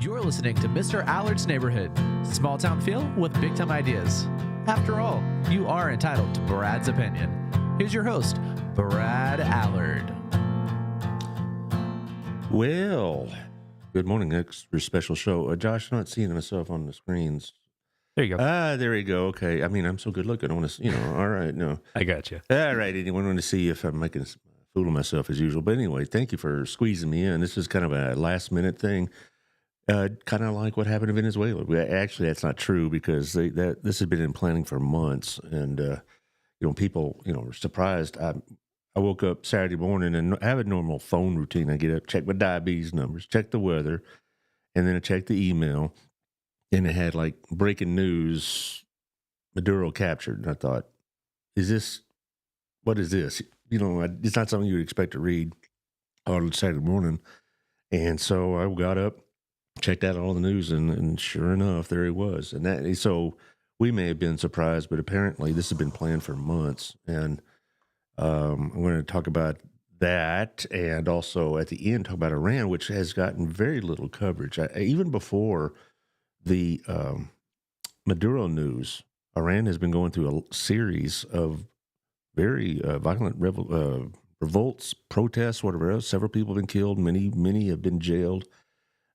You're listening to Mr. Allard's Neighborhood. Small town feel with big time ideas. After all, you are entitled to Brad's opinion. Here's your host, Brad Allard. Well, good morning. Extra special show. Josh, I'm not seeing myself on the screens. There you go. There we go. Okay. I mean, I'm so good looking. I want to, all right. No. I got you. All right. Anyone want to see if I'm making a fool of myself as usual. But anyway, thank you for squeezing me in. This is kind of a last minute thing. Kind of like what happened in Venezuela. Actually, that's not true because this has been in planning for months. And, people, were surprised. I woke up Saturday morning and I have a normal phone routine. I get up, check my diabetes numbers, check the weather, and then I check the email. And it had like breaking news, Maduro captured. And I thought, what is this? It's not something you would expect to read on Saturday morning. And so I got up, checked out all the news, and sure enough, there he was. And so we may have been surprised, but apparently this has been planned for months. And I'm going to talk about that, and also at the end talk about Iran, which has gotten very little coverage. Even before the Maduro news, Iran has been going through a series of very violent revolts, protests, whatever else. Several people have been killed. Many have been jailed.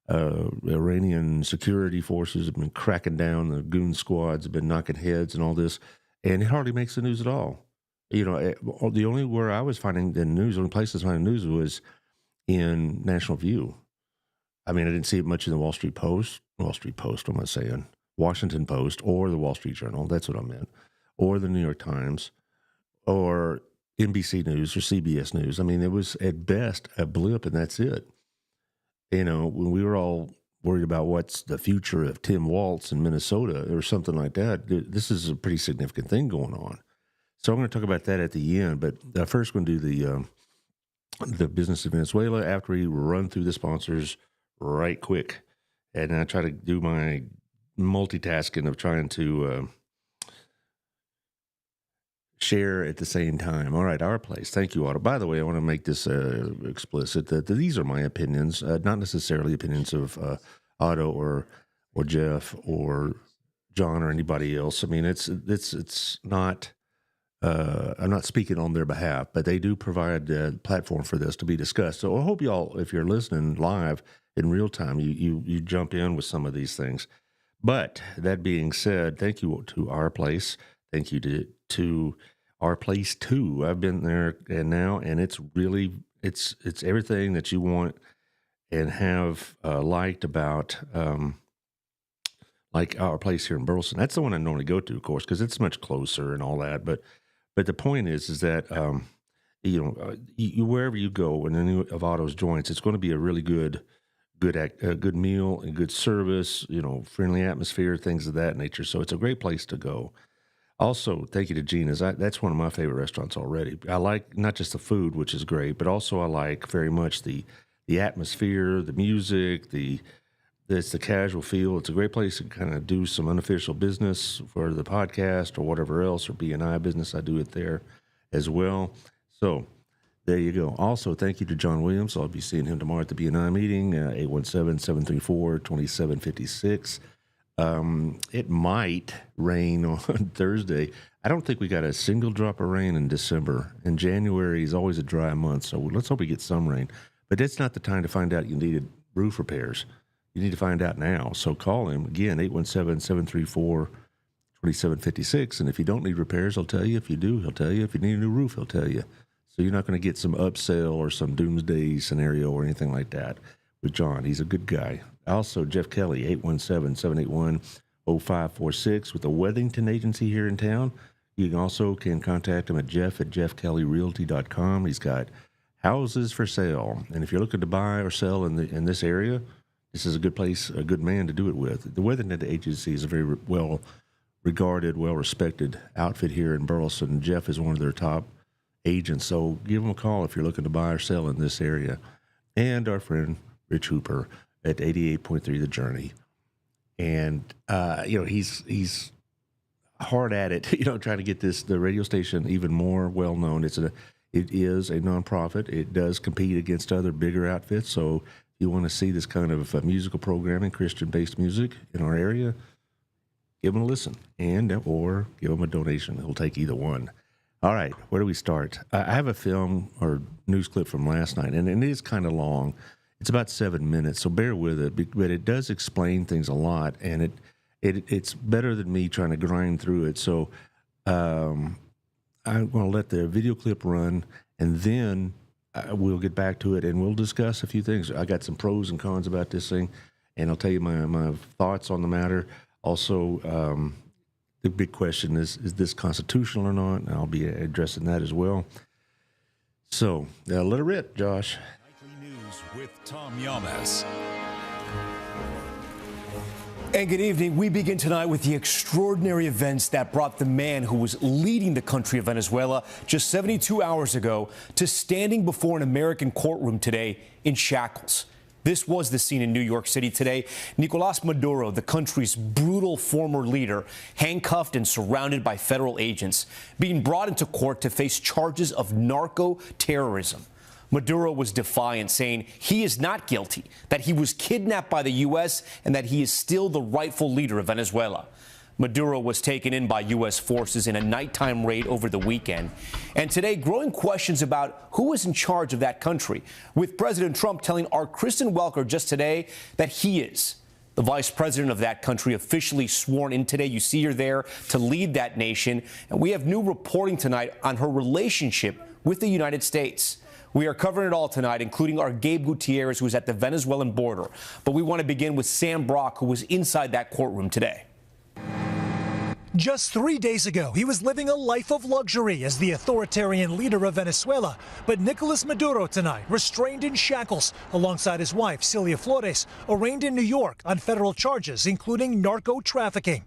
Iranian security forces have been cracking down. The goon squads have been knocking heads and all this, and it hardly makes the news at all. The only where I was finding the news, the only place I was finding news was in National View. I mean, I didn't see it much in the Wall Street Post, what am I saying? Washington Post or the Wall Street Journal, that's what I meant, or the New York Times, or NBC News or CBS News. I mean, it was at best a blip, and that's it. When we were all worried about what's the future of Tim Walz in Minnesota or something like that, this is a pretty significant thing going on. So I'm going to talk about that at the end, but first we're going to do the business of Venezuela after we run through the sponsors right quick. And I try to do my multitasking of trying to share at the same time. All right, our place. Thank you, Otto. By the way, I want to make this explicit that these are my opinions, not necessarily opinions of Otto or Jeff or John or anybody else. I mean, it's not. I'm not speaking on their behalf, but they do provide a platform for this to be discussed. So I hope y'all, if you're listening live in real time, you jump in with some of these things. But that being said, thank you to our place. Thank you to our place too. I've been there and it's really it's everything that you want and have liked about like our place here in Burleson. That's the one I normally go to, of course, because it's much closer and all that. But the point is that wherever you go in any of Otto's joints, it's going to be a really good meal and good service. Friendly atmosphere, things of that nature. So it's a great place to go. Also, thank you to Gina's. That's one of my favorite restaurants already. I like not just the food, which is great, but also I like very much the atmosphere, the music, it's the casual feel. It's a great place to kind of do some unofficial business for the podcast or whatever else, or B&I business. I do it there as well. So there you go. Also, thank you to John Williams. I'll be seeing him tomorrow at the B&I meeting, 817-734-2756. It might rain on Thursday. I don't think we got a single drop of rain in December, and January is always a dry month, so let's hope we get some rain. But it's not the time to find out you needed roof repairs. You need to find out now. So call him, again, 817-734-2756, and if you don't need repairs, he'll tell you. If you do, he'll tell you. If you need a new roof, he'll tell you. So you're not going to get some upsell or some doomsday scenario or anything like that with John. He's a good guy. Also, Jeff Kelly, 817-781-0546 with the Wethington Agency here in town. You also can contact him at jeff@jeffkellyrealty.com. He's got houses for sale. And if you're looking to buy or sell in this area, this is a good place, a good man to do it with. The Wethington Agency is a very well-regarded, well-respected outfit here in Burleson. Jeff is one of their top agents, so give them a call if you're looking to buy or sell in this area. And our friend Rich Hooper at 88.3 The Journey. And, he's hard at it, trying to get the radio station even more well-known. It is a nonprofit. It does compete against other bigger outfits. So you want to see this kind of musical programming, Christian-based music in our area, give them a listen or give them a donation. We'll take either one. All right, where do we start? I have a film or news clip from last night, and it is kind of long. It's about 7 minutes, so bear with it. But it does explain things a lot, and it's better than me trying to grind through it. So I'm going to let the video clip run, and then we'll get back to it, and we'll discuss a few things. I got some pros and cons about this thing, and I'll tell you my thoughts on the matter. Also, the big question is this constitutional or not? And I'll be addressing that as well. So let it rip, Josh. Nightly News with Tom Yamas. And good evening. We begin tonight with the extraordinary events that brought the man who was leading the country of Venezuela just 72 hours ago to standing before an American courtroom today in shackles. This was the scene in New York City today. Nicolas Maduro, the country's brutal former leader, handcuffed and surrounded by federal agents, being brought into court to face charges of narco-terrorism. Maduro was defiant, saying he is not guilty, that he was kidnapped by the U.S., and that he is still the rightful leader of Venezuela. Maduro was taken in by U.S. forces in a nighttime raid over the weekend. And today, growing questions about who is in charge of that country, with President Trump telling our Kristen Welker just today that he is. The vice president of that country officially sworn in today. You see her there to lead that nation. And we have new reporting tonight on her relationship with the United States. We are covering it all tonight, including our Gabe Gutierrez, who is at the Venezuelan border. But we want to begin with Sam Brock, who was inside that courtroom today. Just 3 days ago, he was living a life of luxury as the authoritarian leader of Venezuela. But Nicolas Maduro tonight, restrained in shackles, alongside his wife, Celia Flores, arraigned in New York on federal charges, including narco-trafficking.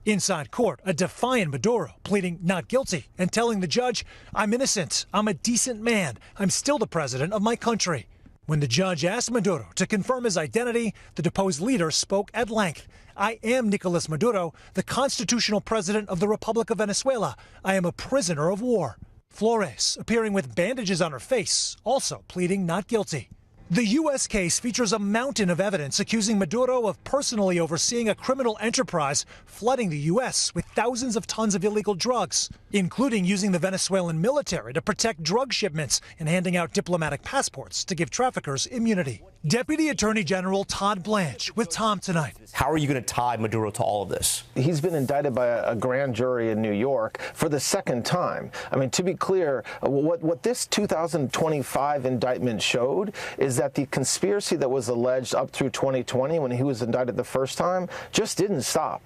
Inside court, a defiant Maduro pleading not guilty and telling the judge, "I'm innocent, I'm a decent man, I'm still the president of my country." When the judge asked Maduro to confirm his identity, the deposed leader spoke at length. "I am Nicolas Maduro, the constitutional president of the Republic of Venezuela. I am a prisoner of war." Flores, appearing with bandages on her face, also pleading not guilty. The U.S. case features a mountain of evidence accusing Maduro of personally overseeing a criminal enterprise flooding the U.S. with thousands of tons of illegal drugs, including using the Venezuelan military to protect drug shipments and handing out diplomatic passports to give traffickers immunity. Deputy Attorney General Todd Blanche with Tom tonight. How are you going to tie Maduro to all of this? He's been indicted by a grand jury in New York for the second time. I mean, to be clear, what this 2025 indictment showed is that the conspiracy that was alleged up through 2020 when he was indicted the first time just didn't stop.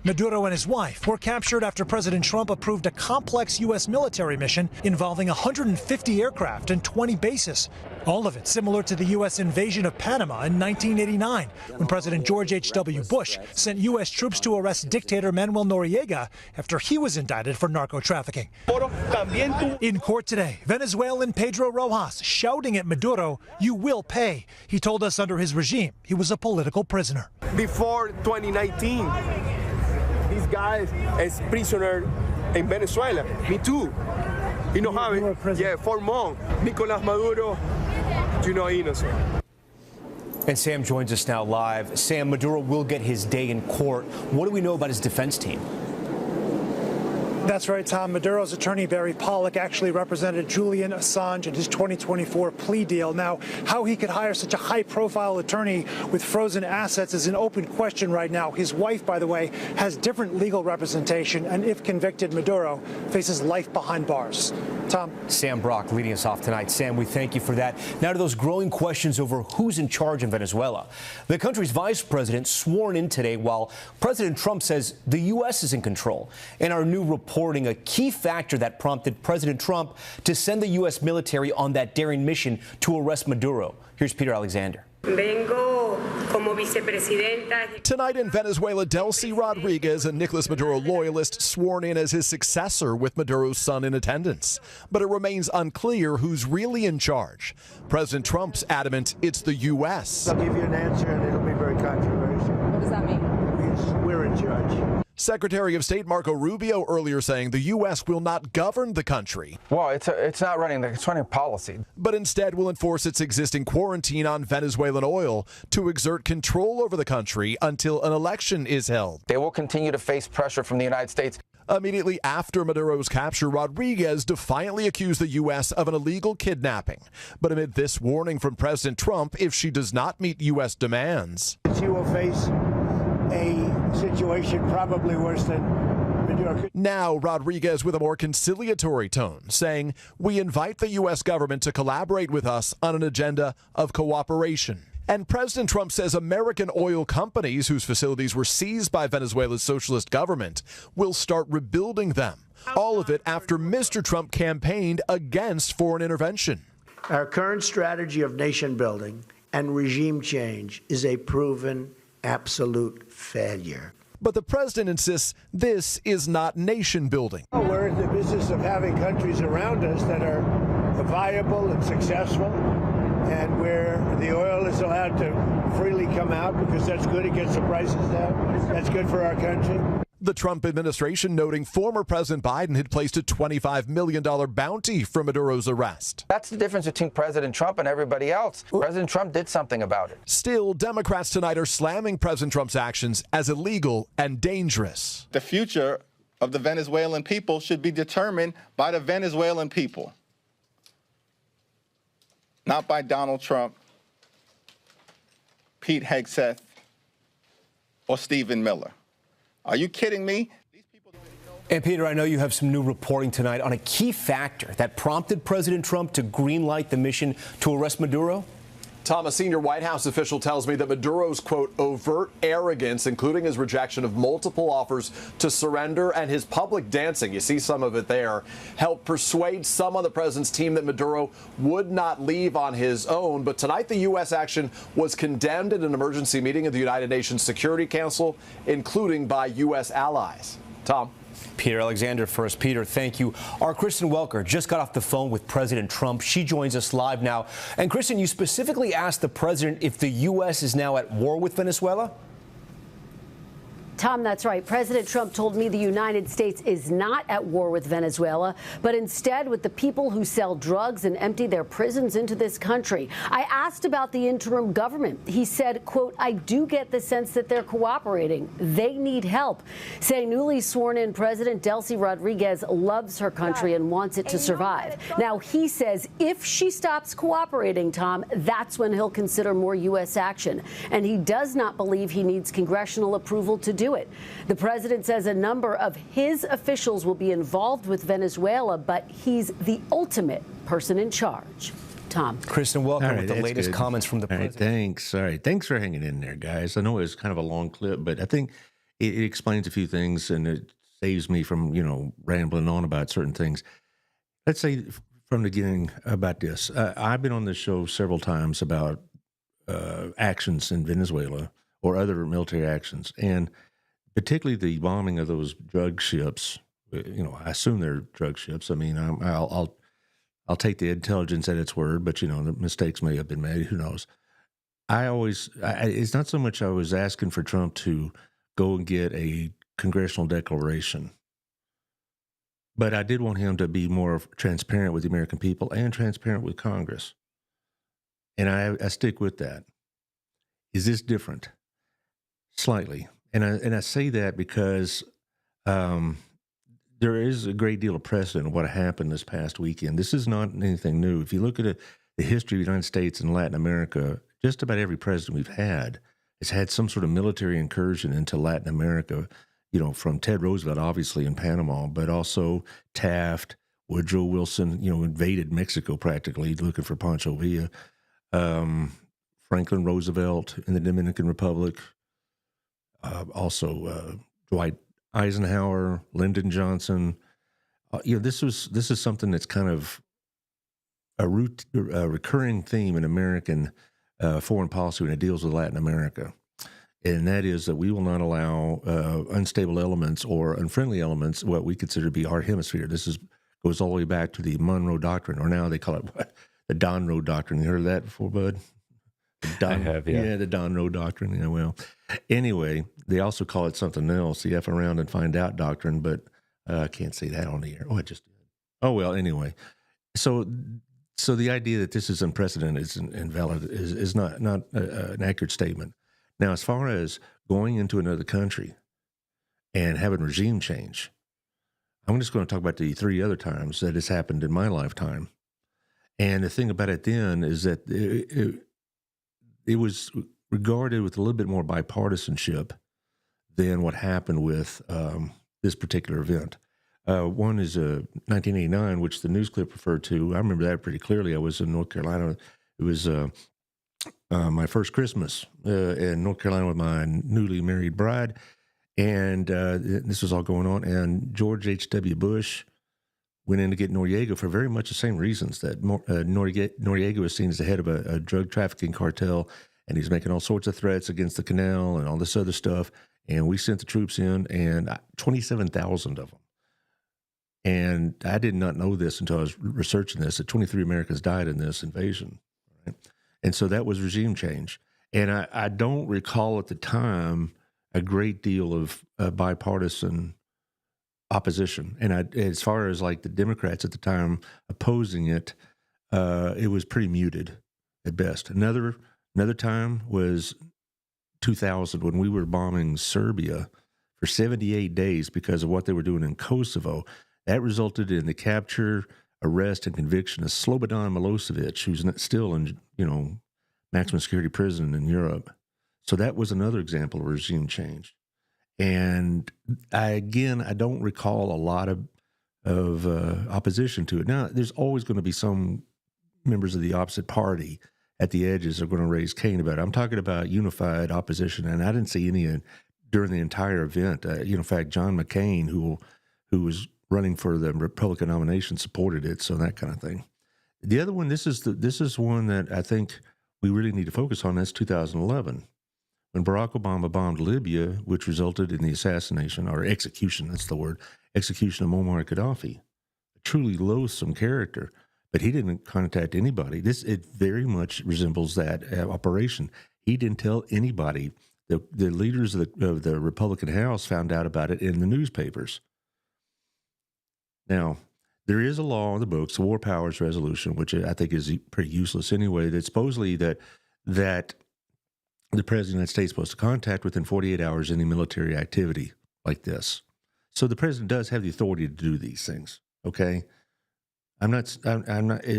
Maduro and his wife were captured after President Trump approved a complex U.S. military mission involving 150 aircraft and 20 bases. All of it similar to the U.S. invasion of Panama in 1989, when President George H.W. Bush sent U.S. troops to arrest dictator Manuel Noriega after he was indicted for narco-trafficking. In court today, Venezuelan Pedro Rojas shouting at Maduro, "You will pay." He told us under his regime, he was a political prisoner. Before 2019, these guys is prisoner in Venezuela. Me too. You know how? Yeah, 4 months. Nicolas Maduro, you know, innocent. And Sam joins us now live. Sam, Maduro will get his day in court. What do we know about his defense team? That's right, Tom. Maduro's attorney, Barry Pollock, actually represented Julian Assange in his 2024 plea deal. Now, how he could hire such a high-profile attorney with frozen assets is an open question right now. His wife, by the way, has different legal representation, and if convicted, Maduro faces life behind bars. Tom. Sam Brock leading us off tonight. Sam, we thank you for that. Now to those growing questions over who's in charge in Venezuela. The country's vice president sworn in today while President Trump says the U.S. is in control. In our new reporting, a key factor that prompted President Trump to send the U.S. military on that daring mission to arrest Maduro. Here's Peter Alexander. Tonight in Venezuela, Delcy Rodriguez, a Nicolas Maduro loyalist, sworn in as his successor with Maduro's son in attendance. But it remains unclear who's really in charge. President Trump's adamant it's the U.S. I'll give you an answer, and it'll be very controversial. What does that mean? We're in charge. Secretary of State Marco Rubio earlier saying the U.S. will not govern the country. Well, it's not running, it's running policy. But instead will enforce its existing quarantine on Venezuelan oil to exert control over the country until an election is held. They will continue to face pressure from the United States. Immediately after Maduro's capture, Rodriguez defiantly accused the U.S. of an illegal kidnapping. But amid this warning from President Trump, if she does not meet U.S. demands, she will face a situation probably worse than Maduro. Now Rodriguez with a more conciliatory tone, saying, "We invite the U.S. government to collaborate with us on an agenda of cooperation." And President Trump says American oil companies whose facilities were seized by Venezuela's socialist government will start rebuilding them. All of it after Mr. Trump campaigned against foreign intervention. Our current strategy of nation building and regime change is a proven absolute failure. But the president insists this is not nation building. We're in the business of having countries around us that are viable and successful, and where the oil is allowed to freely come out because that's good. It gets the prices down. That's good for our country. The Trump administration noting former President Biden had placed a $25 million bounty for Maduro's arrest. That's the difference between President Trump and everybody else. President Trump did something about it. Still, Democrats tonight are slamming President Trump's actions as illegal and dangerous. The future of the Venezuelan people should be determined by the Venezuelan people, not by Donald Trump, Pete Hegseth, or Stephen Miller. Are you kidding me? And Peter, I know you have some new reporting tonight on a key factor that prompted President Trump to greenlight the mission to arrest Maduro. Tom, a senior White House official tells me that Maduro's, quote, overt arrogance, including his rejection of multiple offers to surrender and his public dancing, you see some of it there, helped persuade some on the president's team that Maduro would not leave on his own. But tonight, the U.S. action was condemned in an emergency meeting of the United Nations Security Council, including by U.S. allies. Tom. Peter Alexander first. Peter, thank you. Our Kristen Welker just got off the phone with President Trump. She joins us live now. And Kristen, you specifically asked the president if the U.S. is now at war with Venezuela? Tom, that's right. President Trump told me the United States is not at war with Venezuela, but instead with the people who sell drugs and empty their prisons into this country. I asked about the interim government. He said, quote, I do get the sense that they're cooperating. They need help, saying newly sworn in President Delcy Rodriguez loves her country and wants it to survive. Now, he says if she stops cooperating, Tom, that's when he'll consider more U.S. action. And he does not believe he needs congressional approval to do it. The president says a number of his officials will be involved with Venezuela, but he's the ultimate person in charge. Tom. Kristen, welcome with the latest comments from the president. Thanks. All right. Thanks for hanging in there, guys. I know it was kind of a long clip, but I think it explains a few things and it saves me from, rambling on about certain things. Let's say from the beginning about this. I've been on this show several times about actions in Venezuela or other military actions, and particularly the bombing of those drug ships. I assume they're drug ships. I mean, I'll take the intelligence at its word, but the mistakes may have been made. Who knows? It's not so much I was asking for Trump to go and get a congressional declaration, but I did want him to be more transparent with the American people and transparent with Congress. And I stick with that. Is this different? Slightly. And I say that because there is a great deal of precedent of what happened this past weekend. This is not anything new. If you look at the history of the United States and Latin America, just about every president we've had has had some sort of military incursion into Latin America, from Ted Roosevelt, obviously, in Panama, but also Taft, Woodrow Wilson, invaded Mexico practically looking for Pancho Villa, Franklin Roosevelt in the Dominican Republic, also Dwight Eisenhower, Lyndon Johnson. This is something that's kind of a recurring theme in American foreign policy when it deals with Latin America, and that is that we will not allow unstable elements or unfriendly elements, what we consider to be our hemisphere. This goes all the way back to the Monroe Doctrine, or now they call it the Donroe Doctrine. You heard of that before, Bud? Don, I have, yeah. the Don Rowe doctrine. Yeah, well, anyway, they also call it something else, the F around and find out doctrine, but I can't say that on the air. Oh, I just did. Oh, well, anyway. So the idea that this is unprecedented is invalid is not an accurate statement. Now, as far as going into another country and having regime change, I'm just going to talk about the 3 other times that has happened in my lifetime. And the thing about it then is that it was regarded with a little bit more bipartisanship than what happened with this particular event. One is 1989, which the news clip referred to. I remember that pretty clearly. I was in North Carolina. It was my first Christmas in North Carolina with my newly married bride. And this was all going on. And George H.W. Bush went in to get Noriega for very much the same reasons, that Noriega was seen as the head of a drug trafficking cartel, and he's making all sorts of threats against the canal and all this other stuff. And we sent the troops in, and 27,000 of them. And I did not know this until I was researching this, that 23 Americans died in this invasion. Right? And so that was regime change. And I don't recall at the time a great deal of bipartisan opposition. And as far as like the Democrats at the time opposing it, it was pretty muted at best. Another time was 2000 when we were bombing Serbia for 78 days because of what they were doing in Kosovo. That resulted in the capture, arrest, and conviction of Slobodan Milosevic, who's still in, maximum security prison in Europe. So that was another example of regime change. And I don't recall a lot of opposition to it. Now, there's always going to be some members of the opposite party at the edges that are going to raise Cain about it. I'm talking about unified opposition, and I didn't see any during the entire event. In fact, John McCain, who was running for the Republican nomination, supported it, so that kind of thing. The other one, this is one that I think we really need to focus on. That's 2011, when Barack Obama bombed Libya, which resulted in the assassination, or execution, that's the word, execution of Muammar Gaddafi. A truly loathsome character, but he didn't contact anybody. It very much resembles that operation. He didn't tell anybody. The leaders of the Republican House found out about it in the newspapers. Now, there is a law in the books, the War Powers Resolution, which I think is pretty useless anyway, that supposedly that the President of the United States is supposed to contact within 48 hours any military activity like this. So the President does have the authority to do these things, okay? I'm not,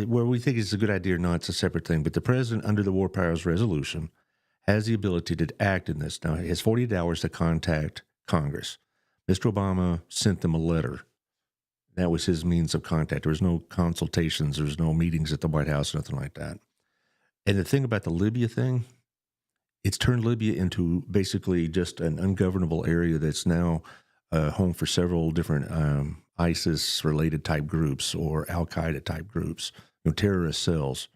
where we think it's a good idea or not, it's a separate thing, but the President, under the War Powers Resolution, has the ability to act in this. Now, he has 48 hours to contact Congress. Mr. Obama sent them a letter. That was his means of contact. There was no consultations. There was no meetings at the White House, nothing like that. And the thing about the Libya thing, it's turned Libya into basically just an ungovernable area that's now home for several different ISIS-related type groups or Al-Qaeda type groups, terrorist cells.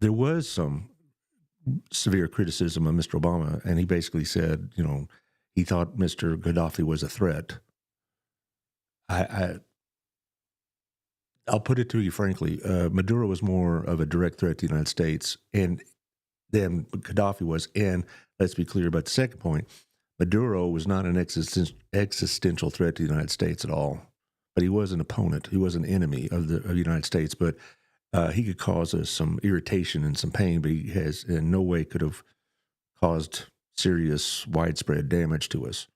There was some severe criticism of Mr. Obama, and he basically said, he thought Mr. Gaddafi was a threat. I'll put it to you frankly, Maduro was more of a direct threat to the United States than Gaddafi was. And let's be clear about the second point. Maduro was not an existential threat to the United States at all, but he was an opponent. He was an enemy of the United States, but he could cause us some irritation and some pain, but he has in no way could have caused serious widespread damage to us,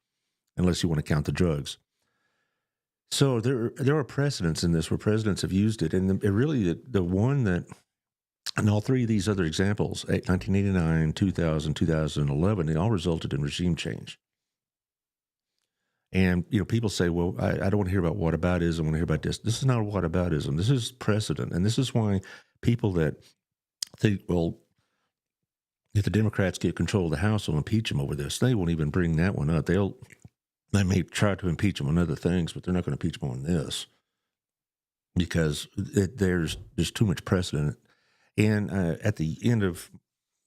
unless you want to count the drugs. So there are precedents in this where presidents have used it, and really the one that, in all three of these other examples, 1989, 2000, 2011, they all resulted in regime change. And people say, well, I don't want to hear about whataboutism, I want to hear about this. This is not whataboutism. This is precedent, and this is why people that think, well, if the Democrats get control of the House, they'll impeach them over this. They won't even bring that one up. They may try to impeach him on other things, but they're not going to impeach him on this because there's just too much precedent. And at the end of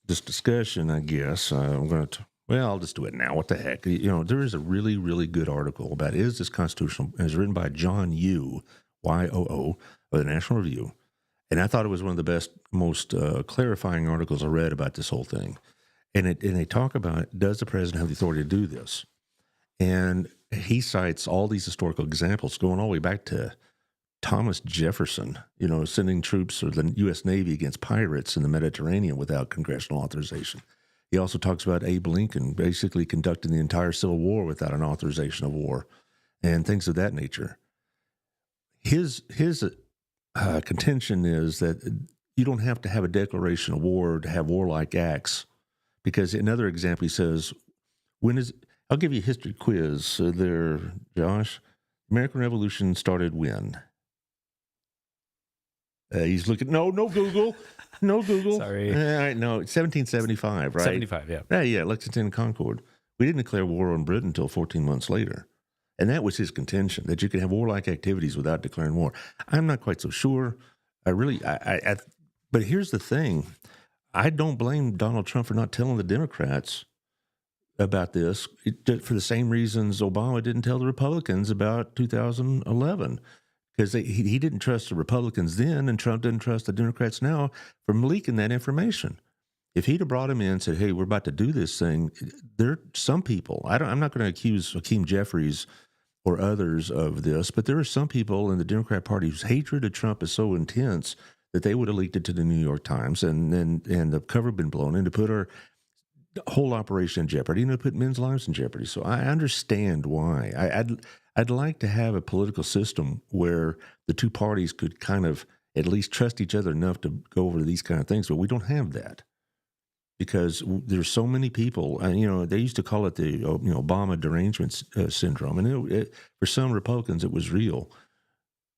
this discussion, I guess, I'm going to, I'll just do it now. What the heck? There is a really, really good article about is this constitutional? It's written by John Yoo, Y-O-O, of the National Review. And I thought it was one of the best, most clarifying articles I read about this whole thing. And they talk about, does the president have the authority to do this? And he cites all these historical examples going all the way back to Thomas Jefferson, sending troops or the U.S. Navy against pirates in the Mediterranean without congressional authorization. He also talks about Abe Lincoln basically conducting the entire Civil War without an authorization of war and things of that nature. His contention is that you don't have to have a declaration of war to have warlike acts, because another example, he says, I'll give you a history quiz there, Josh. American Revolution started when? He's looking. No Google. No Google. Sorry. No, it's 1775, right? 75, yeah. Yeah, Lexington and Concord. We didn't declare war on Britain until 14 months later. And that was his contention, that you can have warlike activities without declaring war. I'm not quite so sure. But here's the thing. I don't blame Donald Trump for not telling the Democrats about this for the same reasons Obama didn't tell the Republicans about 2011. Because he didn't trust the Republicans then, and Trump didn't trust the Democrats now from leaking that information. If he'd have brought him in and said, hey, we're about to do this thing, there are some people, I'm not going to accuse Hakeem Jeffries or others of this, but there are some people in the Democrat Party whose hatred of Trump is so intense that they would have leaked it to the New York Times, and the cover had been blown in to put our whole operation in jeopardy and to put men's lives in jeopardy. So I understand why. I'd like to have a political system where the two parties could kind of at least trust each other enough to go over these kind of things, but we don't have that because there's so many people. They used to call it the Obama derangement syndrome, and for some Republicans it was real,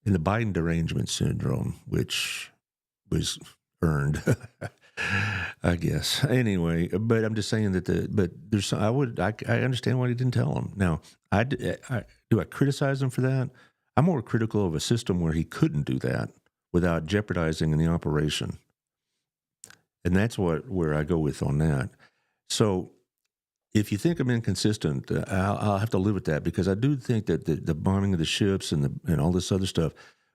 and the Biden derangement syndrome, which was earned, I guess. Anyway, but I'm just saying that I understand why he didn't tell him. Now, do I criticize him for that? I'm more critical of a system where he couldn't do that without jeopardizing the operation. And that's where I go with on that. So if you think I'm inconsistent, I'll have to live with that, because I do think that the bombing of the ships and all this other stuff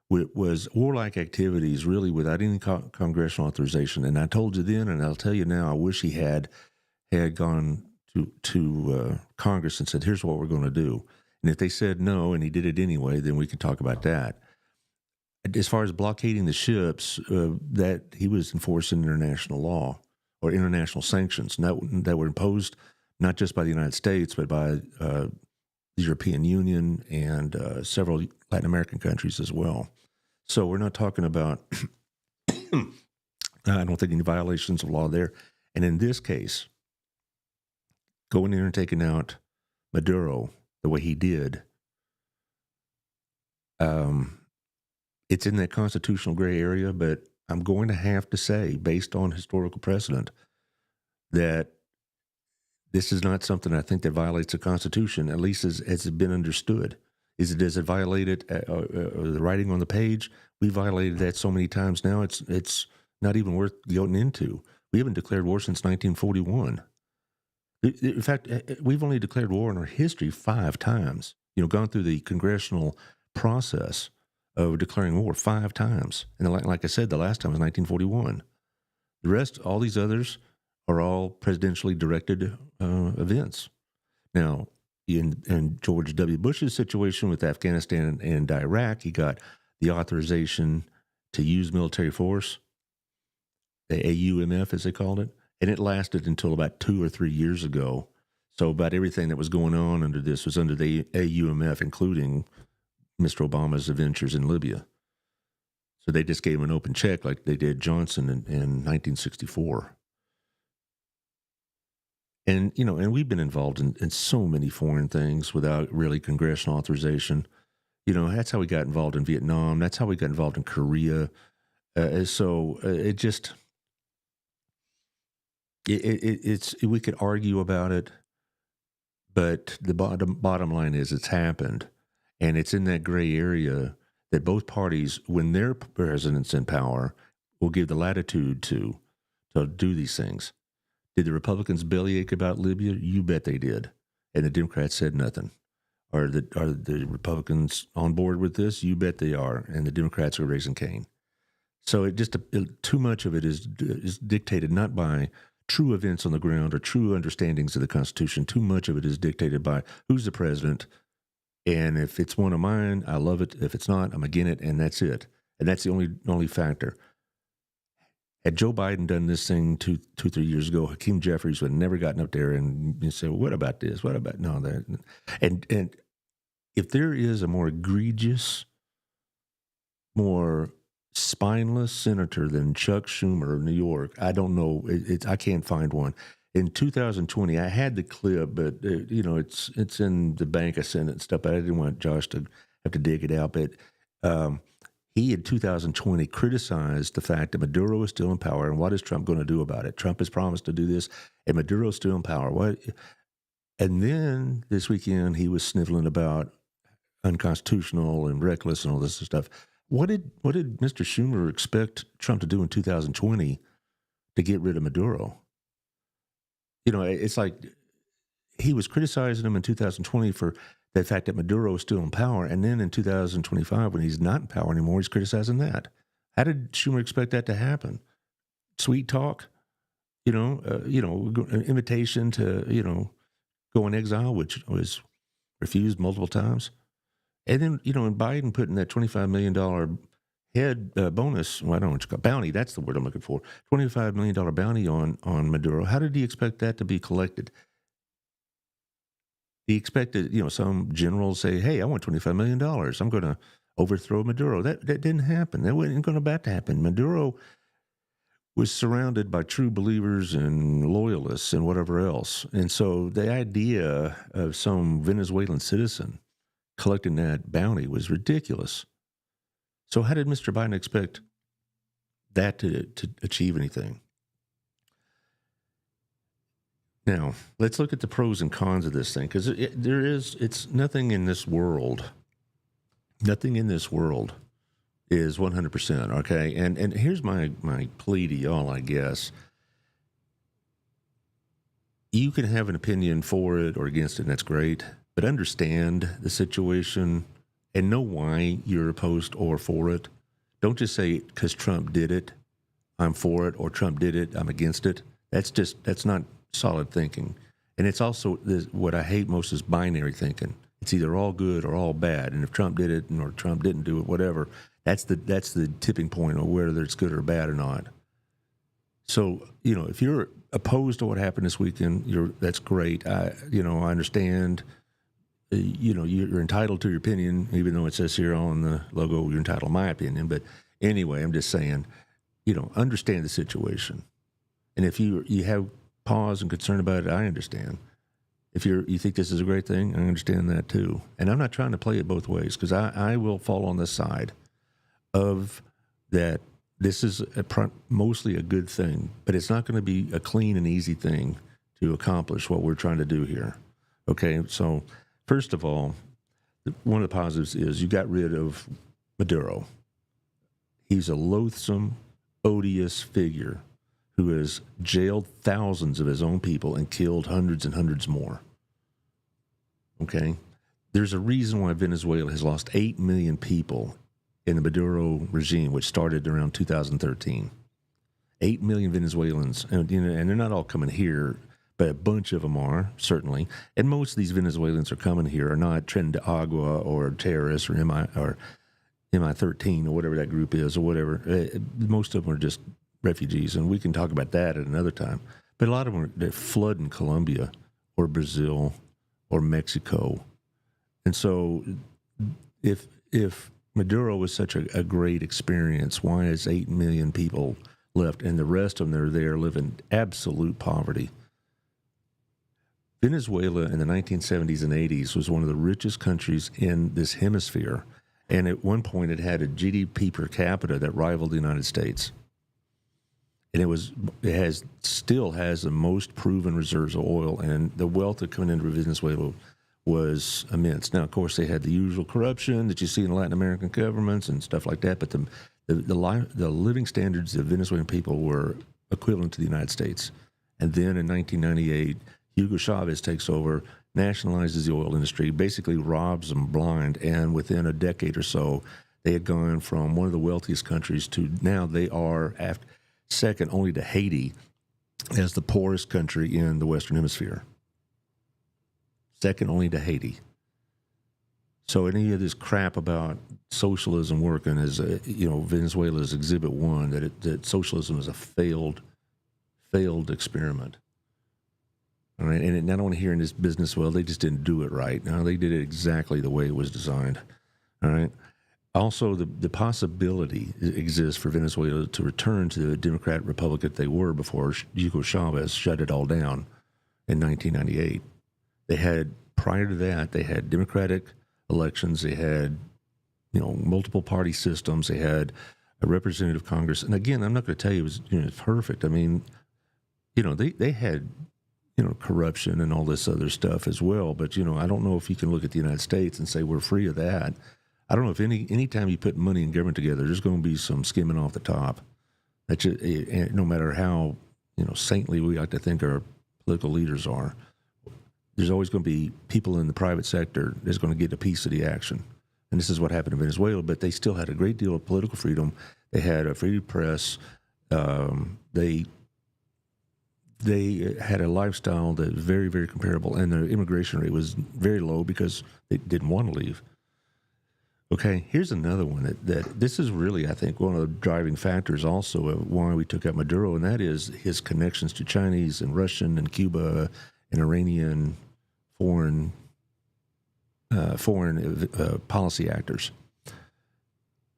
was warlike activities really without any congressional authorization. And I told you then, and I'll tell you now, I wish he had gone to Congress and said, here's what we're going to do. And if they said no and he did it anyway, then we could talk about that. As far as blockading the ships, that he was enforcing international law or international sanctions that were imposed not just by the United States, but by the European Union and several Latin American countries as well. So we're not talking about, I don't think any violations of law there. And in this case, going in and taking out Maduro the way he did, it's in that constitutional gray area, but I'm going to have to say, based on historical precedent, that this is not something I think that violates the Constitution, at least as it's been understood. Does it violate it, the writing on the page? We violated that so many times now, it's not even worth going into. We haven't declared war since 1941. In fact, we've only declared war in our history 5 times. Gone through the congressional process of declaring war 5 times. And like I said, the last time was 1941. The rest, all these others, are all presidentially directed events. Now, in George W. Bush's situation with Afghanistan and Iraq, he got the authorization to use military force, the AUMF as they called it, and it lasted until about 2 or 3 years ago. So about everything that was going on under this was under the AUMF, including Mr. Obama's adventures in Libya. So they just gave him an open check like they did Johnson in 1964. And, and we've been involved in so many foreign things without really congressional authorization. That's how we got involved in Vietnam. That's how we got involved in Korea. It just, we could argue about it, but the bottom line is it's happened. And it's in that gray area that both parties, when their president's in power, will give the latitude to do these things. Did the Republicans bellyache about Libya? You bet they did. And the Democrats said nothing. Are the Republicans on board with this? You bet they are. And the Democrats are raising Cain. So too much of it is dictated not by true events on the ground or true understandings of the Constitution. Too much of it is dictated by who's the president. And if it's one of mine, I love it. If it's not, I'm against it, and that's it. And that's the only factor. Had Joe Biden done this thing 3 years ago, Hakeem Jeffries would have never gotten up there and say, well, what about this? What about no that? And if there is a more egregious, more spineless senator than Chuck Schumer of New York, I don't know. I can't find one. In 2020, I had the clip, but it's in the bank. I sent it and stuff. But I didn't want Josh to have to dig it out. But he, in 2020, criticized the fact that Maduro is still in power, and what is Trump going to do about it? Trump has promised to do this, and Maduro is still in power. What? And then this weekend, he was sniveling about unconstitutional and reckless and all this stuff. What did Mr. Schumer expect Trump to do in 2020 to get rid of Maduro? It's like he was criticizing him in 2020 for the fact that Maduro is still in power, and then in 2025, when he's not in power anymore, he's criticizing that. How did Schumer expect that to happen? Sweet talk, an invitation to go in exile, which was refused multiple times, and then and Biden putting that $25 million head bonus, well, I don't know what you call it, bounty, that's the word I'm looking for, $25 million bounty on Maduro. How did he expect that to be collected? He expected, some generals say, hey, I want $25 million. I'm going to overthrow Maduro. That didn't happen. That wasn't going to happen. Maduro was surrounded by true believers and loyalists and whatever else. And so the idea of some Venezuelan citizen collecting that bounty was ridiculous. So how did Mr. Biden expect that to achieve anything? Now, let's look at the pros and cons of this thing, because it's nothing in this world. Nothing in this world is 100%, okay? And here's my plea to y'all, I guess. You can have an opinion for it or against it, and that's great, but understand the situation and know why you're opposed or for it. Don't just say, because Trump did it, I'm for it, or Trump did it, I'm against it. That's not solid thinking. And it's also what I hate most is binary thinking. It's either all good or all bad. And if Trump did it or Trump didn't do it, whatever, that's the tipping point of whether it's good or bad or not. So, if you're opposed to what happened this weekend, that's great. I understand. You're entitled to your opinion, even though it says here on the logo, you're entitled to my opinion. But anyway, I'm just saying, understand the situation. And if you have pause and concern about it, I understand. If you think this is a great thing, I understand that too. And I'm not trying to play it both ways, because I will fall on this side of that. This is mostly a good thing, but it's not going to be a clean and easy thing to accomplish what we're trying to do here. Okay, so first of all, one of the positives is you got rid of Maduro. He's a loathsome, odious figure who has jailed thousands of his own people and killed hundreds and hundreds more. Okay? There's a reason why Venezuela has lost 8 million people in the Maduro regime, which started around 2013. 8 million Venezuelans, and they're not all coming here, but a bunch of them are, certainly. And most of these Venezuelans are coming here are not Tren de Agua or terrorists or MI-13 or whatever that group is or whatever. Most of them are just refugees, and we can talk about that at another time. But a lot of them they're flooding Colombia or Brazil or Mexico. And so if Maduro was such a great experience, why is 8 million people left and the rest of them that are there live in absolute poverty? Venezuela in the 1970s and 80s was one of the richest countries in this hemisphere. And at one point it had a GDP per capita that rivaled the United States. And still has the most proven reserves of oil, and the wealth that coming into Venezuela was immense. Now, of course, they had the usual corruption that you see in Latin American governments and stuff like that, but the living standards of Venezuelan people were equivalent to the United States. And then in 1998, Hugo Chavez takes over, nationalizes the oil industry, basically robs them blind, and within a decade or so, They had gone from one of the wealthiest countries to now they are second only to Haiti as the poorest country in the Western Hemisphere. Second only to Haiti. So any of this crap about socialism working as Venezuela's Exhibit 1, that socialism is a failed experiment. All right, and I don't want to hear in this business, well, they just didn't do it right. No, they did it exactly the way it was designed. All right. Also, the possibility exists for Venezuela to return to the Democratic Republic that they were before Hugo Chavez shut it all down in 1998. Prior to that, they had democratic elections. They had, multiple party systems. They had a representative Congress. And again, I'm not going to tell you it was perfect. I mean, they had, corruption and all this other stuff as well. But, I don't know if you can look at the United States and say we're free of that. I don't know if anytime you put money and government together, there's going to be some skimming off the top. That's just, no matter how, saintly we like to think our political leaders are. There's always going to be people in the private sector that's going to get a piece of the action. And this is what happened in Venezuela, but they still had a great deal of political freedom. They had a free press. They had a lifestyle that was very, very comparable, and their immigration rate was very low because they didn't want to leave. Okay, here's another one that this is really, I think, one of the driving factors also of why we took out Maduro, and that is his connections to Chinese and Russian and Cuba and Iranian foreign policy actors.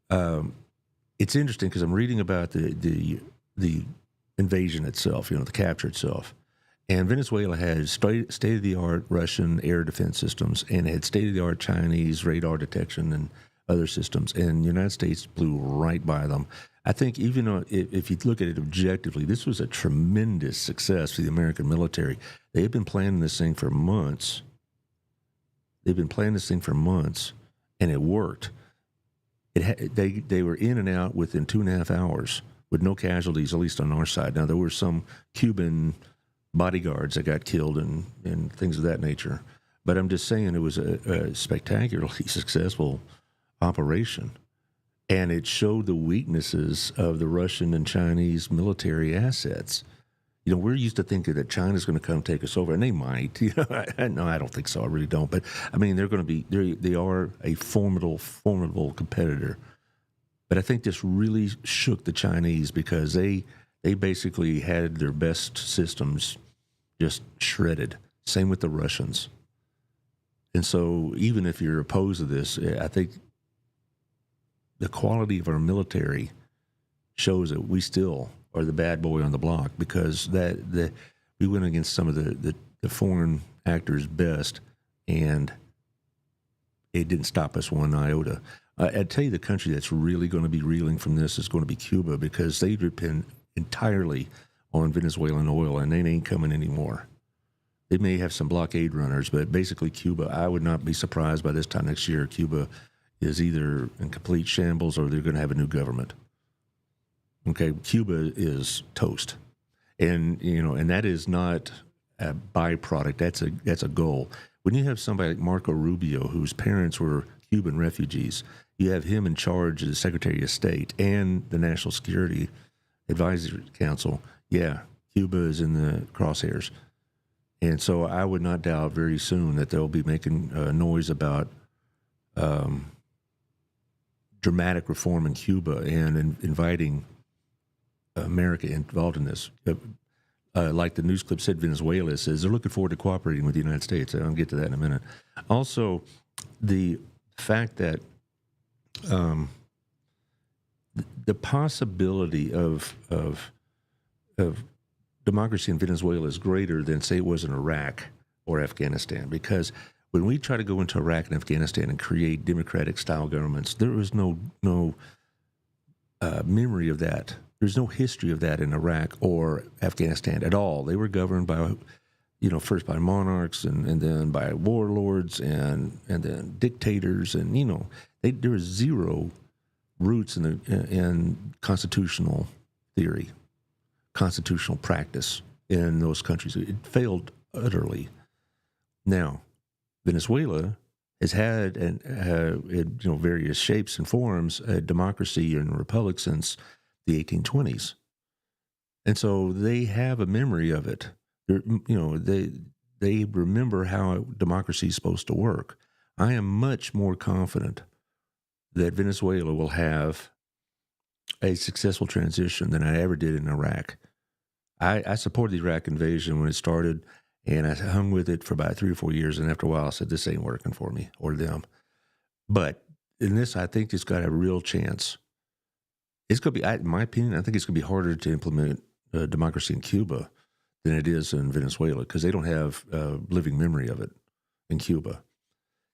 It's interesting because I'm reading about the invasion itself, the capture itself. And Venezuela had state-of-the-art Russian air defense systems and had state-of-the-art Chinese radar detection and other systems. And the United States blew right by them. I think even if you look at it objectively, this was a tremendous success for the American military. They had been planning this thing for months. And it worked. They were in and out within 2.5 hours with no casualties, at least on our side. Now, there were some Cuban bodyguards that got killed and things of that nature. But I'm just saying it was a spectacularly successful operation. And it showed the weaknesses of the Russian and Chinese military assets. We're used to thinking that China's going to come take us over, and they might. No, I don't think so. I really don't. But, I mean, they are a formidable competitor. But I think this really shook the Chinese because they basically had their best systems just shredded. Same with the Russians. And so even if you're opposed to this, I think the quality of our military shows that we still are the bad boy on the block because we went against some of the foreign actors best, and it didn't stop us one iota. I'd tell you the country that's really going to be reeling from this is going to be Cuba because they depend entirely on Venezuelan oil, and they ain't coming anymore. They may have some blockade runners, but basically Cuba, I would not be surprised by this time next year, Cuba is either in complete shambles or they're going to have a new government. Okay, Cuba is toast. And, and that is not a byproduct. That's a goal. When you have somebody like Marco Rubio, whose parents were Cuban refugees, you have him in charge of the Secretary of State and the National Security Advisory Council. Yeah, Cuba is in the crosshairs. And so I would not doubt very soon that they'll be making noise about dramatic reform in Cuba and inviting America involved in this. Like the news clip said, Venezuela says they're looking forward to cooperating with the United States. I'll get to that in a minute. Also, the fact that the possibility of democracy in Venezuela is greater than, say, it was in Iraq or Afghanistan, because when we try to go into Iraq and Afghanistan and create democratic-style governments, there was no memory of that. There's no history of that in Iraq or Afghanistan at all. They were governed by, first by monarchs and then by warlords and then dictators, and there was zero roots in constitutional theory, constitutional practice in those countries. It failed utterly. Now, Venezuela has had various shapes and forms a democracy and a republic since the 1820s, and so they have a memory of it. They remember how democracy is supposed to work. I am much more confident that Venezuela will have a successful transition than I ever did in Iraq. I supported the Iraq invasion when it started, and I hung with it for about 3 or 4 years, and after a while I said, this ain't working for me or them. But in this, I think it's got a real chance. It's going to be, in my opinion, I think it's going to be harder to implement democracy in Cuba than it is in Venezuela, because they don't have living memory of it in Cuba.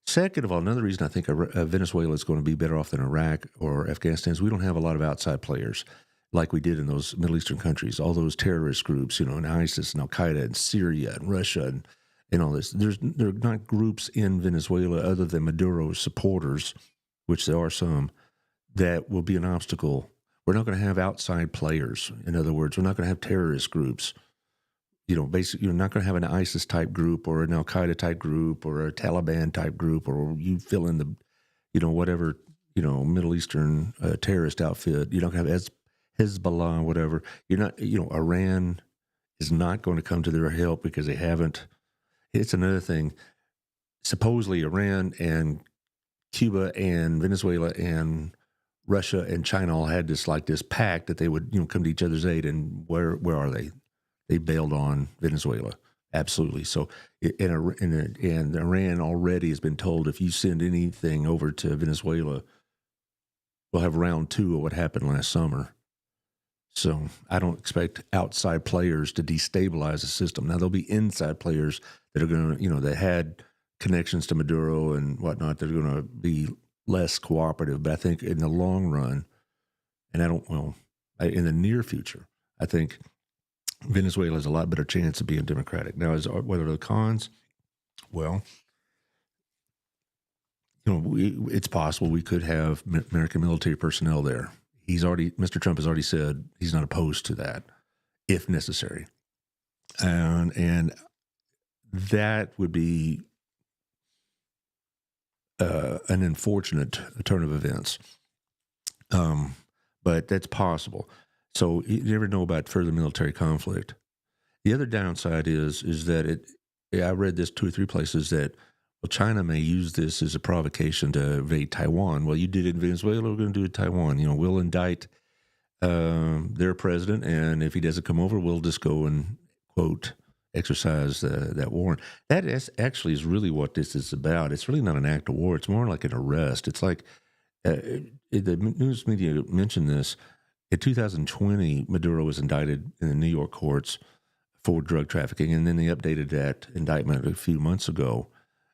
Second of all, another reason I think Venezuela is going to be better off than Iraq or Afghanistan is we don't have a lot of outside players like we did in those Middle Eastern countries, all those terrorist groups, and ISIS and Al-Qaeda and Syria and Russia and all this. There are not groups in Venezuela other than Maduro's supporters, which there are some, that will be an obstacle. We're not going to have outside players. In other words, we're not going to have terrorist groups. Basically, you're not going to have an ISIS-type group or an Al-Qaeda-type group or a Taliban-type group, or you fill in the, whatever, Middle Eastern terrorist outfit. You're not going to have Hezbollah, whatever. You're not, Iran is not going to come to their help because they haven't. It's another thing. Supposedly Iran and Cuba and Venezuela and Russia and China all had this pact that they would, come to each other's aid. And where are they? They bailed on Venezuela. Absolutely. So, and Iran already has been told, if you send anything over to Venezuela, we'll have round 2 of what happened last summer. So I don't expect outside players to destabilize the system. Now, there'll be inside players that are going to, that had connections to Maduro and whatnot, that are going to be less cooperative. But I think in the long run, and in the near future, I think Venezuela has a lot better chance of being democratic. Now, what are the cons? Well, it's possible we could have American military personnel there. Mr. Trump has already said he's not opposed to that, if necessary. And that would be an unfortunate turn of events. But that's possible. So you never know about further military conflict. The other downside is that I read this 2 or 3 places that, China may use this as a provocation to invade Taiwan. Well, you did it in Venezuela, we're going to do it in Taiwan. We'll indict their president, and if he doesn't come over, we'll just go and, quote, exercise that warrant. That is really what this is about. It's really not an act of war. It's more like an arrest. It's like the news media mentioned this. In 2020, Maduro was indicted in the New York courts for drug trafficking, and then they updated that indictment a few months ago.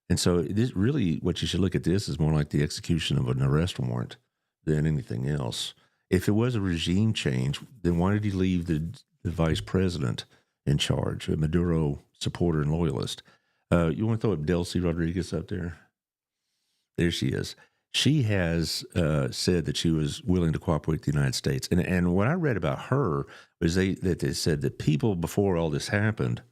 And so this really, what you should look at this is more like the execution of an arrest warrant than anything else. If it was a regime change, then why did he leave the vice president in charge, a Maduro supporter and loyalist? You want to throw up Delcy Rodriguez up there? There she is. She has said that she was willing to cooperate with the United States. And what I read about her was that they said that people before all this happened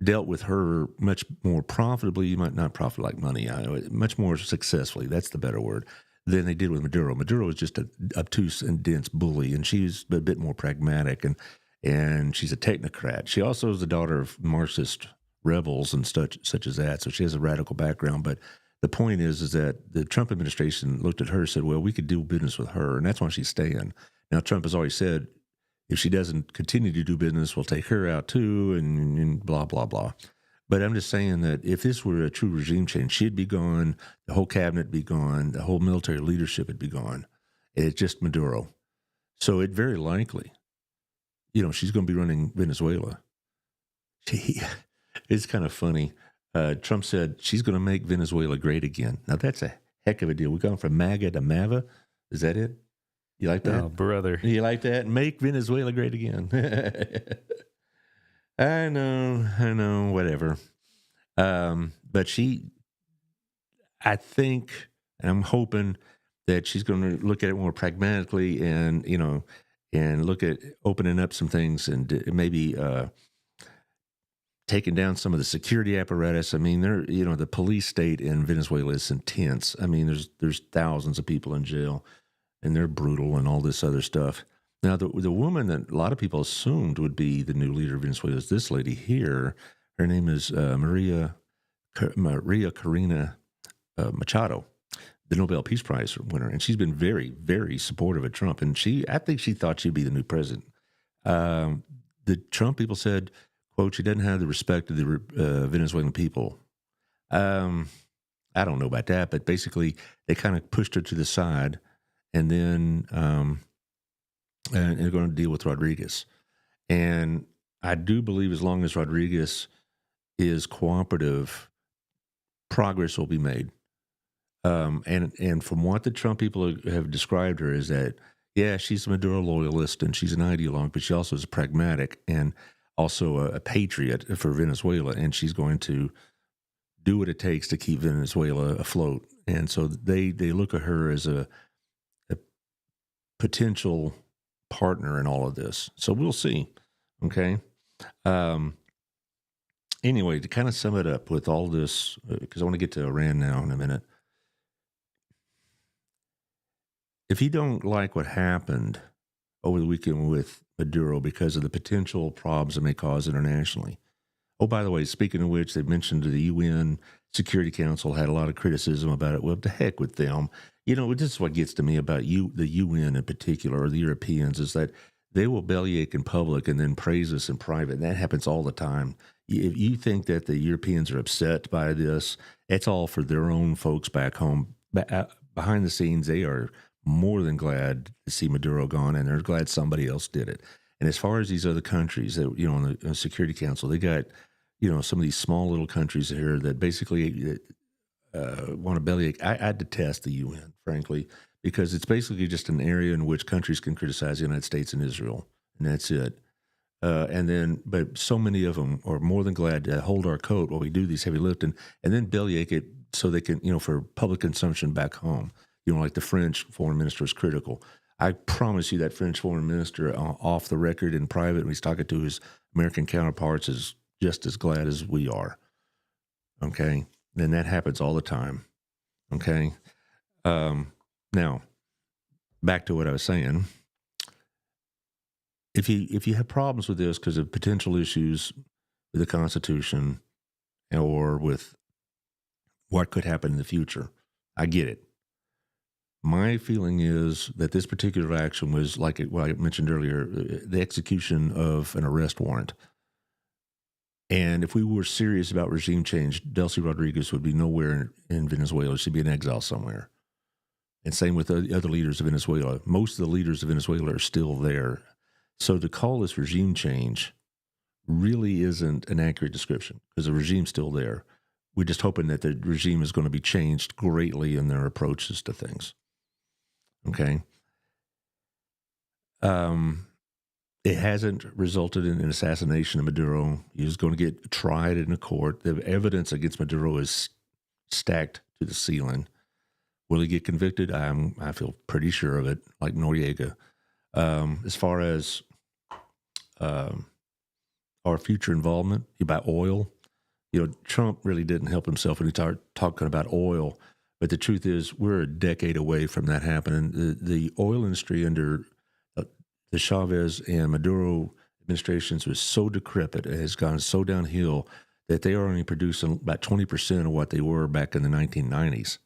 dealt with her much more profitably. You might not profit like money, much more successfully. That's the better word, than they did with Maduro. Maduro was just an obtuse and dense bully, and she's a bit more pragmatic, and she's a technocrat. She also is the daughter of Marxist rebels and such as that, so she has a radical background. But the point is that the Trump administration looked at her and said, well, we could do business with her, and that's why she's staying. Now, Trump has already said, if she doesn't continue to do business, we'll take her out too, and blah, blah, blah. But I'm just saying that if this were a true regime change, she'd be gone, the whole cabinet would be gone, the whole military leadership would be gone. It's just Maduro. So it very likely, she's going to be running Venezuela. It's kind of funny. Trump said she's going to make Venezuela great again. Now, that's a heck of a deal. We've gone from MAGA to MAVA. Is that it? You like that? Oh, brother. You like that? Make Venezuela great again. I know, whatever. But I think, and I'm hoping that she's going to look at it more pragmatically and look at opening up some things and maybe taking down some of the security apparatus. I mean, the police state in Venezuela is intense. I mean, there's thousands of people in jail, and they're brutal and all this other stuff. Now, the woman that a lot of people assumed would be the new leader of Venezuela is this lady here. Her name is Maria Corina Machado, the Nobel Peace Prize winner, and she's been very, very supportive of Trump. And I think she thought she'd be the new president. The Trump people said, quote, she doesn't have the respect of the Venezuelan people. I don't know about that, but basically they kind of pushed her to the side, and then and they're going to deal with Rodriguez. And I do believe as long as Rodriguez is cooperative, progress will be made. And from what the Trump people have described her is that, yeah, she's a Maduro loyalist and she's an ideologue, but she also is pragmatic and also a patriot for Venezuela, and she's going to do what it takes to keep Venezuela afloat. And so they look at her as a potential partner in all of this. So we'll see. Okay. Anyway, to kind of sum it up with all this, because I want to get to Iran now in a minute. If you don't like what happened over the weekend with Maduro because of the potential problems it may cause internationally. Oh, by the way, speaking of which, they mentioned the UN Security Council had a lot of criticism about it. Well, to heck with them. You know, this is what gets to me about the UN in particular, or the Europeans, is that they will bellyache in public and then praise us in private. And that happens all the time. If you think that the Europeans are upset by this, it's all for their own folks back home. Behind the scenes, they are more than glad to see Maduro gone, and they're glad somebody else did it. And as far as these other countries that, you know, on the Security Council, they got, you know, some of these small little countries here that basically want to bellyache. I detest the UN, frankly, because it's basically just an area in which countries can criticize the United States and Israel, and that's it. But so many of them are more than glad to hold our coat while we do these heavy lifting, and then bellyache it so they can, you know, for public consumption back home. You know, like the French foreign minister is critical. I promise you that French foreign minister, off the record in private, when he's talking to his American counterparts, is just as glad as we are. Okay? And that happens all the time. Okay? Now, back to what I was saying. If you have problems with this because of potential issues with the Constitution or with what could happen in the future, I get it. My feeling is that this particular action was like what I mentioned earlier, the execution of an arrest warrant. And if we were serious about regime change, Delcy Rodriguez would be nowhere in Venezuela. She'd be in exile somewhere. And same with the other leaders of Venezuela. Most of the leaders of Venezuela are still there. So to call this regime change really isn't an accurate description because the regime's still there. We're just hoping that the regime is going to be changed greatly in their approaches to things. Okay. It hasn't resulted in an assassination of Maduro. He's going to get tried in a court. The evidence against Maduro is stacked to the ceiling. Will he get convicted? I feel pretty sure of it, like Noriega. As far as our future involvement about oil, you know, Trump really didn't help himself when he started talking about oil. But the truth is, we're a decade away from that happening. The oil industry under the Chavez and Maduro administrations was so decrepit, it has gone so downhill that they are only producing about 20% of what they were back in the 1990s.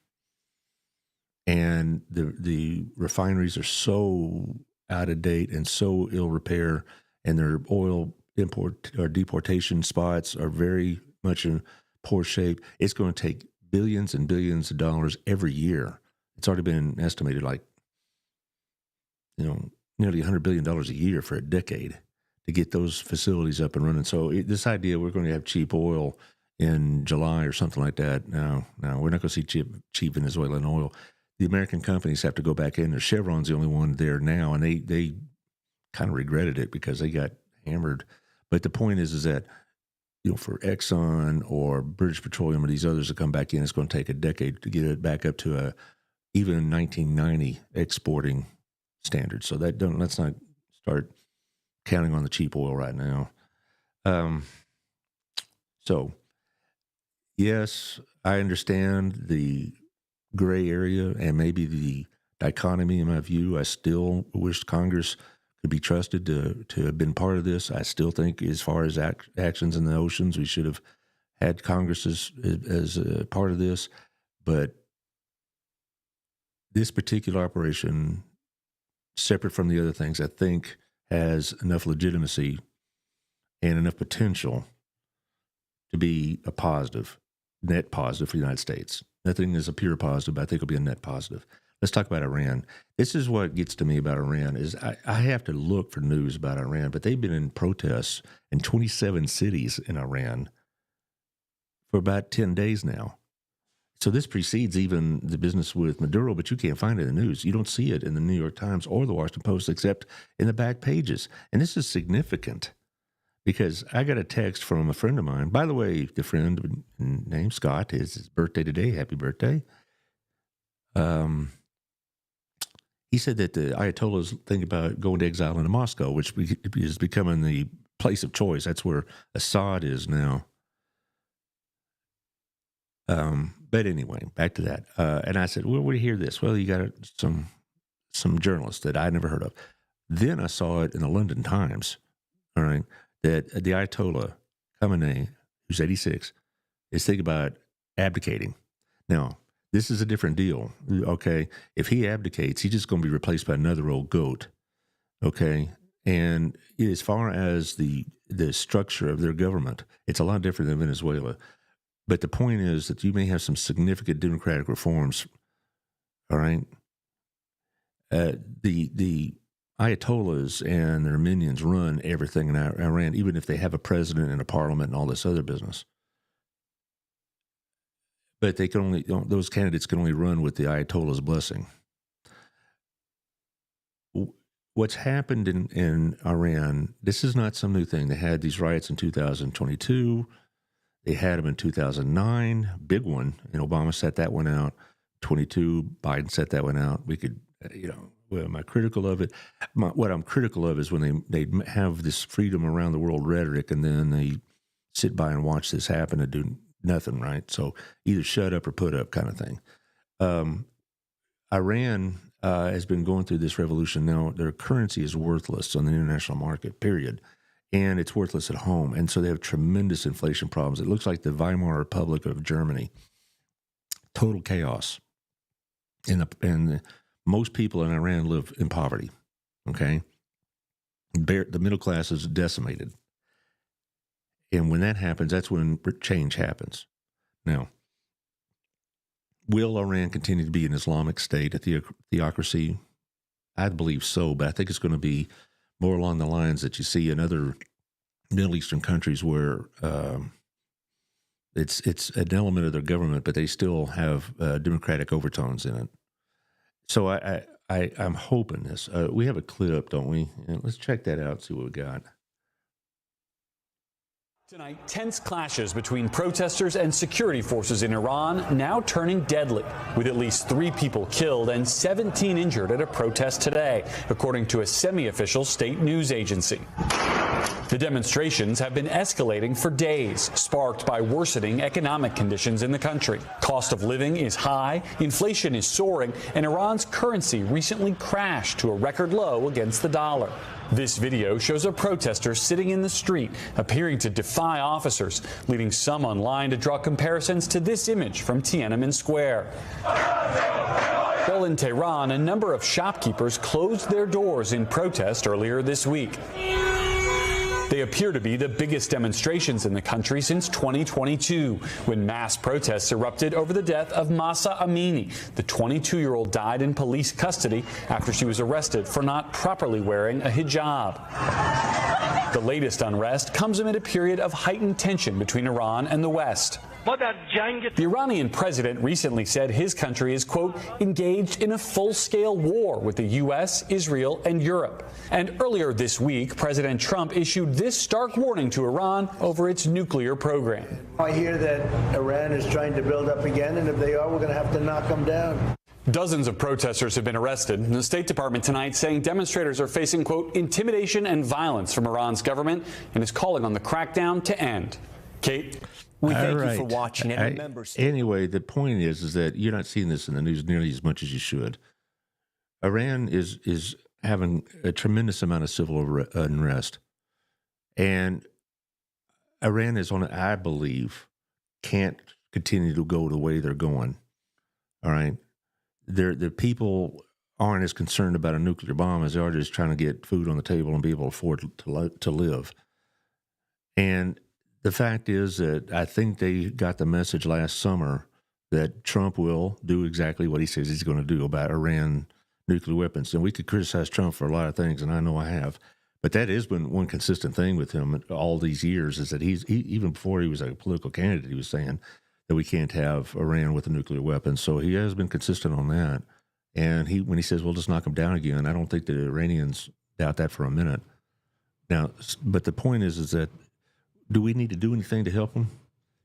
And the refineries are so out of date and so ill repair, and their oil import or deportation spots are very much in poor shape. It's going to take billions and billions of dollars every year. It's already been estimated like, you know, nearly $100 billion a year for a decade to get those facilities up and running. So this idea we're going to have cheap oil in July or something like that, no, we're not going to see cheap Venezuelan oil. The American companies have to go back in there. Chevron's the only one there now, and they kind of regretted it because they got hammered. But the point is that, you know, for Exxon or British Petroleum or these others to come back in, it's going to take a decade to get it back up to a even 1990 exporting standard. So let's not start counting on the cheap oil right now. So, yes, I understand the gray area and maybe the dichotomy in my view. I still wish Congress could be trusted to have been part of this. I still think as far as actions in the oceans, we should have had Congress as a part of this. But this particular operation, separate from the other things, I think has enough legitimacy and enough potential to be a positive, net positive for the United States. Nothing is a pure positive, but I think it'll be a net positive. Let's talk about Iran. This is what gets to me about Iran is I have to look for news about Iran, but they've been in protests in 27 cities in Iran for about 10 days now. So this precedes even the business with Maduro, but you can't find it in the news. You don't see it in the New York Times or the Washington Post except in the back pages. And this is significant because I got a text from a friend of mine. By the way, the friend named Scott, is his birthday today. Happy birthday. He said that the Ayatollahs think about going to exile into Moscow, which is becoming the place of choice. That's where Assad is now. But anyway, back to that. And I said, well, where do you hear this? Well, you got some journalists that I never heard of. Then I saw it in the London Times, all right, that the Ayatollah Khamenei, who's 86, is thinking about abdicating. Now, this is a different deal, okay? If he abdicates, he's just going to be replaced by another old goat, okay? And as far as the structure of their government, it's a lot different than Venezuela. But the point is that you may have some significant democratic reforms, all right? The Ayatollahs and their minions run everything in Iran, even if they have a president and a parliament and all this other business. But they can only, those candidates can only run with the Ayatollah's blessing. What's happened in Iran, this is not some new thing. They had these riots in 2022. They had them in 2009, big one, and Obama set that one out. 22, Biden set that one out. We could, well, am I critical of it? What I'm critical of is when they have this freedom around the world rhetoric and then they sit by and watch this happen and do nothing, right? So either shut up or put up kind of thing. Iran has been going through this revolution now. Their currency is worthless on the international market, period. And it's worthless at home. And so they have tremendous inflation problems. It looks like the Weimar Republic of Germany. Total chaos. And most people in Iran live in poverty, okay? The middle class is decimated. And when that happens, that's when change happens. Now, will Iran continue to be an Islamic state, a theocracy? I believe so, but I think it's going to be more along the lines that you see in other Middle Eastern countries where it's an element of their government, but they still have democratic overtones in it. So I'm hoping this. We have a clip, don't we? And let's check that out, see what we got. Tonight, tense clashes between protesters and security forces in Iran now turning deadly, with at least 3 people killed and 17 injured at a protest today, according to a semi-official state news agency. The demonstrations have been escalating for days, sparked by worsening economic conditions in the country. Cost of living is high, inflation is soaring, and Iran's currency recently crashed to a record low against the dollar. This video shows a protester sitting in the street, appearing to defy officers, leading some online to draw comparisons to this image from Tiananmen Square. While in Tehran, a number of shopkeepers closed their doors in protest earlier this week. They appear to be the biggest demonstrations in the country since 2022, when mass protests erupted over the death of Mahsa Amini. The 22-year-old died in police custody after she was arrested for not properly wearing a hijab. The latest unrest comes amid a period of heightened tension between Iran and the West. The Iranian president recently said his country is, quote, engaged in a full-scale war with the U.S., Israel, and Europe. And earlier this week, President Trump issued this stark warning to Iran over its nuclear program. I hear that Iran is trying to build up again, and if they are, we're going to have to knock them down. Dozens of protesters have been arrested. The State Department tonight saying demonstrators are facing, quote, intimidation and violence from Iran's government and is calling on the crackdown to end. Kate? We thank All you for right. watching. And remember, Anyway, the point is that you're not seeing this in the news nearly as much as you should. Iran is having a tremendous amount of civil unrest. And Iran is on, I believe, can't continue to go the way they're going. All right. The people aren't as concerned about a nuclear bomb as they are just trying to get food on the table and be able to afford to live. And the fact is that I think they got the message last summer that Trump will do exactly what he says he's going to do about Iran nuclear weapons. And we could criticize Trump for a lot of things, and I know I have. But that has been one consistent thing with him all these years is that he even before he was a political candidate, he was saying that we can't have Iran with a nuclear weapon. So he has been consistent on that. And when he says, we'll just knock them down again, I don't think the Iranians doubt that for a minute. Now, but the point is that do we need to do anything to help them?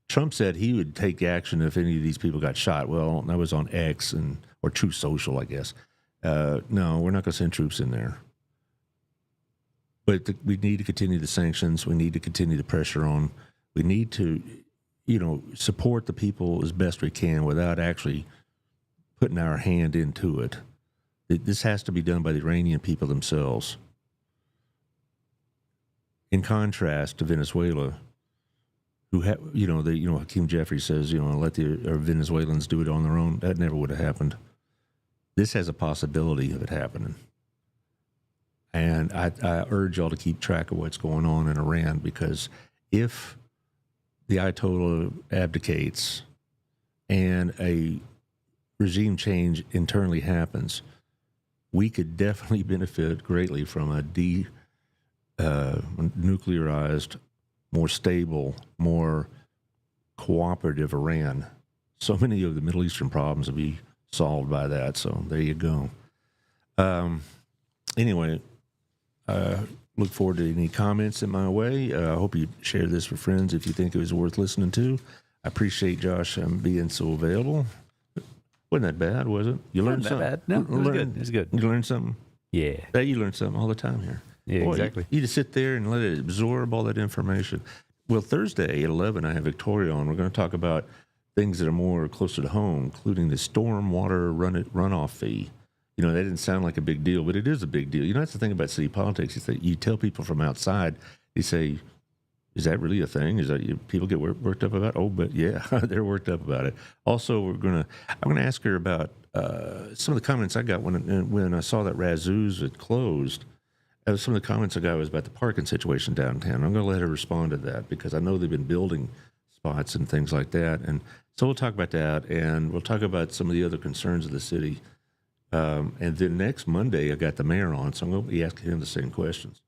Trump said he would take action if any of these people got shot. Well, that was on X or Truth Social, I guess. No, we're not going to send troops in there. But we need to continue the sanctions. We need to continue the pressure on. We need to, support the people as best we can without actually putting our hand into it. This has to be done by the Iranian people themselves. In contrast to Venezuela, who Hakeem Jeffries says, let the Venezuelans do it on their own. That never would have happened. This has a possibility of it happening. And I urge y'all to keep track of what's going on in Iran, because if the Ayatollah abdicates and a regime change internally happens, we could definitely benefit greatly from a nuclearized, more stable, more cooperative Iran. So many of the Middle Eastern problems will be solved by that. So there you go. Anyway, look forward to any comments in my way. I hope you share this with friends if you think it was worth listening to. I appreciate Josh being so available. Wasn't that bad, was it? You learned something. Bad. No, it was good. It was good. You learned something? Yeah. You learn something all the time here. Yeah, Boy, exactly. You just sit there and let it absorb all that information. Well, Thursday at 11, I have Victoria on. We're going to talk about things that are more closer to home, including the stormwater runoff fee. That didn't sound like a big deal, but it is a big deal. That's the thing about city politics is that you tell people from outside, you say, is that really a thing? Is that people get worked up about? Oh, but yeah, they're worked up about it. Also, I'm going to ask her about some of the comments I got when I saw that Razzoos had closed. Some of the comments I got was about the parking situation downtown. I'm going to let her respond to that because I know they've been building spots and things like that. And so we'll talk about that, and we'll talk about some of the other concerns of the city. And then next Monday, I got the mayor on, so I'm going to be asking him the same questions.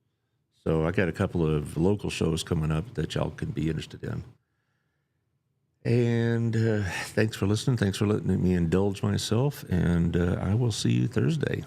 So I got a couple of local shows coming up that y'all can be interested in. And thanks for listening. Thanks for letting me indulge myself. And I will see you Thursday.